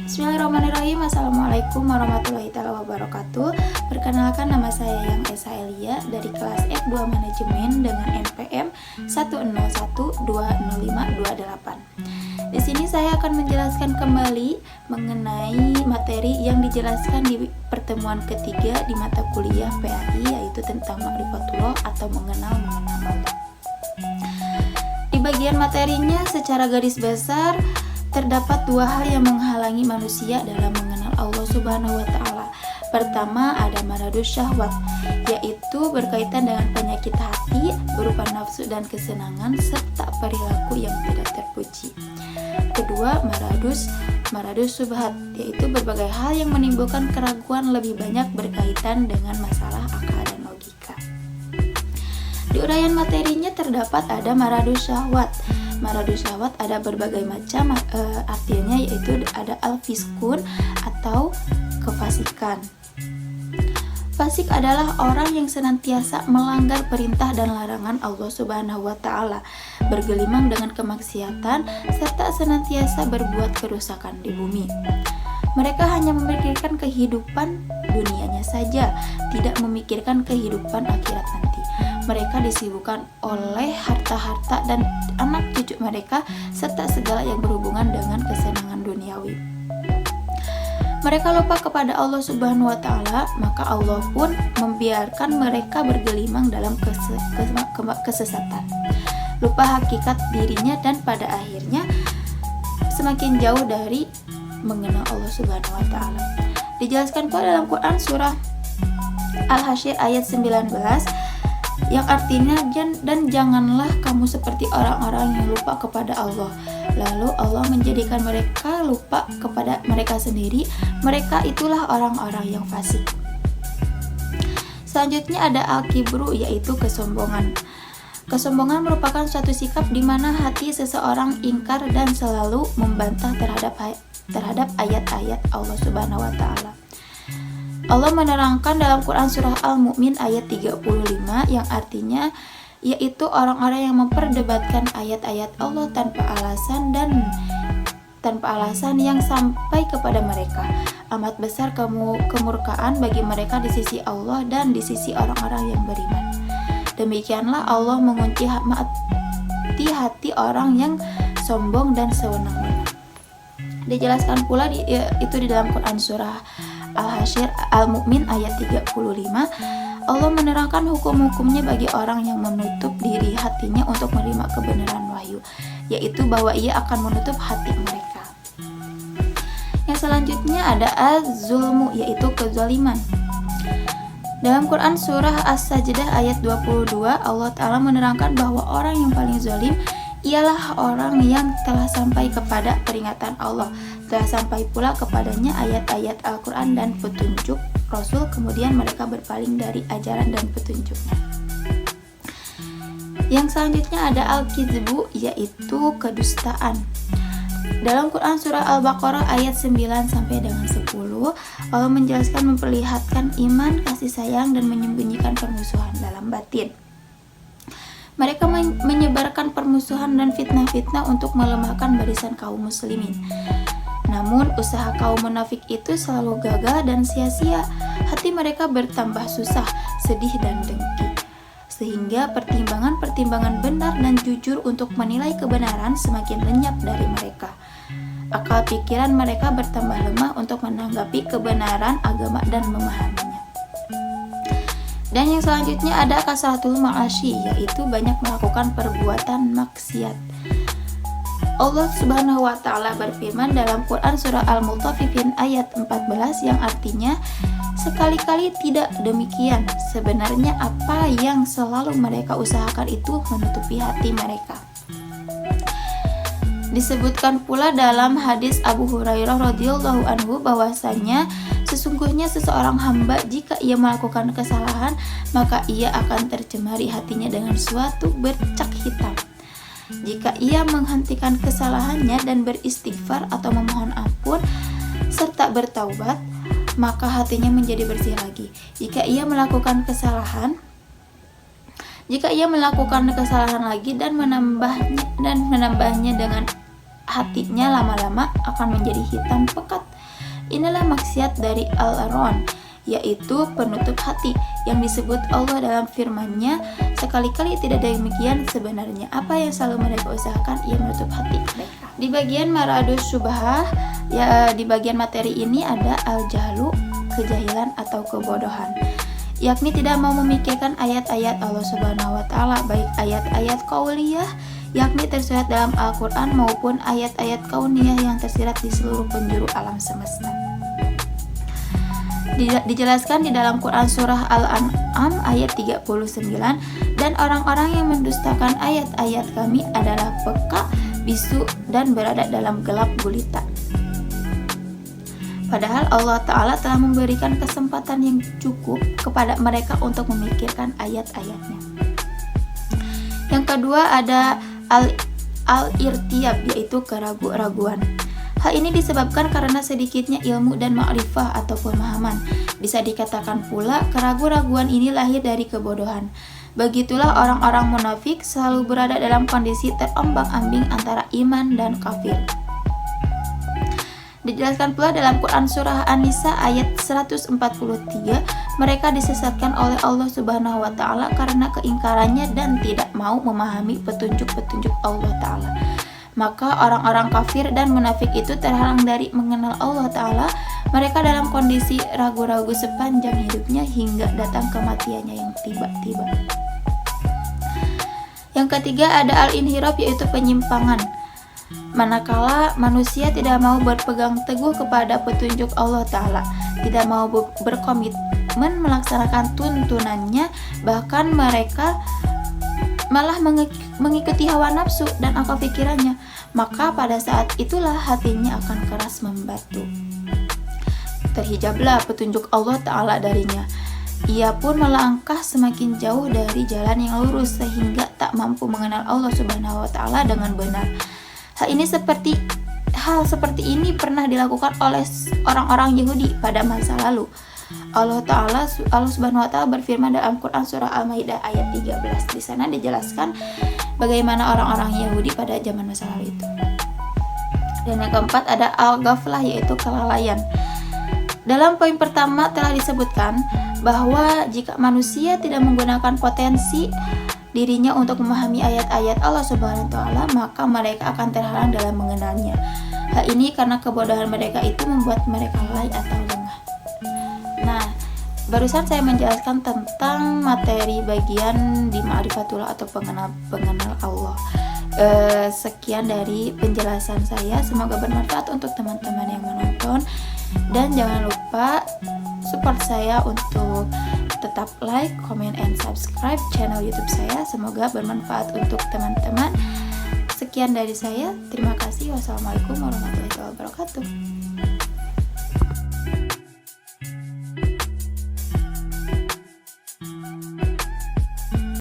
Bismillahirrahmanirrahim. Assalamualaikum warahmatullahi wabarakatuh. Perkenalkan, nama saya Yang Esa Elia dari kelas F2 Manajemen dengan NPM 101205208. Di sini saya akan menjelaskan kembali mengenai materi yang dijelaskan di pertemuan ketiga di mata kuliah PAI, yaitu tentang Ma'rifatullah atau mengenal Allah. Di bagian materinya secara garis besar terdapat dua hal yang menghalangi manusia dalam mengenal Allah Subhanahu wa Ta'ala. Pertama, ada maradus syahwat, yaitu berkaitan dengan penyakit hati berupa nafsu dan kesenangan serta perilaku yang tidak terpuji. Kedua, maradus subhat, yaitu berbagai hal yang menimbulkan keraguan lebih banyak berkaitan dengan masalah akal dan logika. Di uraian materinya terdapat ada maradus syahwat. Maradus syahwat ada berbagai macam, artinya yaitu ada al-fiskun atau kefasikan. Fasik adalah orang yang senantiasa melanggar perintah dan larangan Allah Subhanahu wa Ta'ala, bergelimang dengan kemaksiatan, serta senantiasa berbuat kerusakan di bumi. Mereka hanya memikirkan kehidupan dunianya saja, tidak memikirkan kehidupan akhirat nanti. Mereka disibukkan oleh harta-harta dan anak cucu mereka serta segala yang berhubungan dengan kesenangan duniawi. Mereka lupa kepada Allah Subhanahu wa Ta'ala, maka Allah pun membiarkan mereka bergelimang dalam kesesatan, lupa hakikat dirinya, dan pada akhirnya semakin jauh dari mengenal Allah Subhanahu wa Ta'ala. Dijelaskan pula dalam Quran surah Al-Hasyr ayat 19, yang artinya, dan janganlah kamu seperti orang-orang yang lupa kepada Allah, lalu Allah menjadikan mereka lupa kepada mereka sendiri. Mereka itulah orang-orang yang fasik. Selanjutnya ada al-kibru, yaitu kesombongan. Kesombongan merupakan suatu sikap di mana hati seseorang ingkar dan selalu membantah terhadap ayat-ayat Allah Subhanahu wa Ta'ala. Allah menerangkan dalam Quran surah Al-Mu'min ayat 35, yang artinya yaitu orang-orang yang memperdebatkan ayat-ayat Allah tanpa alasan yang sampai kepada mereka. Amat besar kemurkaan bagi mereka di sisi Allah dan di sisi orang-orang yang beriman. Demikianlah Allah mengunci hati orang yang sombong dan sewenang-wenang. Dijelaskan pula itu di dalam Quran surah Al-Hasyr Al-Mu'min ayat 35, Allah menerangkan hukum-hukumnya bagi orang yang menutup diri hatinya untuk menerima kebenaran wahyu, yaitu bahwa ia akan menutup hati mereka. Yang selanjutnya ada az-zulmu, yaitu kezaliman. Dalam Quran surah As-Sajdah ayat 22, Allah Ta'ala menerangkan bahwa orang yang paling zalim ialah orang yang telah sampai kepada peringatan Allah, telah sampai pula kepadanya ayat-ayat Al-Quran dan petunjuk Rasul, kemudian mereka berpaling dari ajaran dan petunjuknya. Yang selanjutnya ada al-kizbu, yaitu kedustaan. Dalam Quran surah Al-Baqarah ayat 9 sampai dengan 10, Allah menjelaskan memperlihatkan iman, kasih sayang, dan menyembunyikan permusuhan dalam batin. Mereka menyebarkan permusuhan dan fitnah-fitnah untuk melemahkan barisan kaum muslimin. Namun usaha kaum munafik itu selalu gagal dan sia-sia. Hati mereka bertambah susah, sedih, dan dengki, sehingga pertimbangan-pertimbangan benar dan jujur untuk menilai kebenaran semakin lenyap dari mereka. Akal pikiran mereka bertambah lemah untuk menanggapi kebenaran agama dan memahaminya. Dan yang selanjutnya ada kasratul ma'asyi, yaitu banyak melakukan perbuatan maksiat. Allah Subhanahu wa Ta'ala berfirman dalam Quran surah Al-Mutaffifin ayat 14, yang artinya, sekali-kali tidak demikian. Sebenarnya apa yang selalu mereka usahakan itu menutupi hati mereka. Disebutkan pula dalam hadis Abu Hurairah radhiyallahu anhu bahwasanya sesungguhnya seseorang hamba jika ia melakukan kesalahan, maka ia akan tercemari hatinya dengan suatu bercak hitam. Jika ia menghentikan kesalahannya dan beristighfar atau memohon ampun serta bertaubat, maka hatinya menjadi bersih lagi. Jika ia melakukan kesalahan lagi dan menambahnya dengan hatinya, lama-lama akan menjadi hitam pekat Inilah maksiat dari al-ron, yaitu penutup hati yang disebut Allah dalam firman-Nya, sekali-kali tidak demikian, sebenarnya apa yang selalu mereka usahakan ia menutup hati mereka. Di bagian maradus syubhah, ya, di bagian materi ini ada al-jahlu, kejahilan atau kebodohan, yakni tidak mau memikirkan ayat-ayat Allah Subhanahu wa taala, baik ayat-ayat qauliyah yakni tersurat dalam Al-Qur'an maupun ayat-ayat kauniyah yang tersirat di seluruh penjuru alam semesta. Dijelaskan di dalam Quran surah Al-An'am ayat 39, dan orang-orang yang mendustakan ayat-ayat kami adalah peka, bisu, dan berada dalam gelap gulita. Padahal Allah Ta'ala telah memberikan kesempatan yang cukup kepada mereka untuk memikirkan ayat-ayatnya. Yang kedua ada al-irtiyab, yaitu keraguan-raguan. Hal ini disebabkan karena sedikitnya ilmu dan ma'rifah atau pemahaman. Bisa dikatakan pula keraguan-raguan ini lahir dari kebodohan. Begitulah orang-orang munafik selalu berada dalam kondisi terombang-ambing antara iman dan kafir. Dijelaskan pula dalam Quran surah An-Nisa ayat 143, mereka disesatkan oleh Allah Subhanahu wa taala karena keingkarannya dan tidak mau memahami petunjuk-petunjuk Allah taala. Maka orang-orang kafir dan munafik itu terhalang dari mengenal Allah Ta'ala. Mereka dalam kondisi ragu-ragu sepanjang hidupnya hingga datang kematiannya yang tiba-tiba. Yang ketiga ada al-inhiraf, yaitu penyimpangan. Manakala manusia tidak mau berpegang teguh kepada petunjuk Allah Ta'ala, tidak mau berkomitmen melaksanakan tuntunannya, bahkan mereka malah mengikuti hawa nafsu dan akal pikirannya, maka pada saat itulah hatinya akan keras membatu. Terhijablah petunjuk Allah Ta'ala darinya. Ia pun melangkah semakin jauh dari jalan yang lurus sehingga tak mampu mengenal Allah Subhanahu wa taala dengan benar. Hal seperti ini pernah dilakukan oleh orang-orang Yahudi pada masa lalu. Allah Subhanahu wa taala berfirman dalam Quran surah Al-Maidah ayat 13. Di sana dijelaskan bagaimana orang-orang Yahudi pada zaman masa lalu itu. Dan yang keempat ada al-ghaflah, yaitu kelalaian. Dalam poin pertama telah disebutkan bahwa jika manusia tidak menggunakan potensi dirinya untuk memahami ayat-ayat Allah Subhanahu wa taala, maka mereka akan terhalang dalam mengenalnya. Hal ini karena kebodohan mereka itu membuat mereka lalai atau lengah. Nah, barusan saya menjelaskan tentang materi bagian di Ma'rifatullah atau pengenal Allah. Sekian dari penjelasan saya, semoga bermanfaat untuk teman-teman yang menonton, dan jangan lupa support saya untuk tetap like, comment, and subscribe channel YouTube saya. Semoga bermanfaat untuk teman-teman. Sekian dari saya, terima kasih. Wassalamualaikum warahmatullahi wabarakatuh.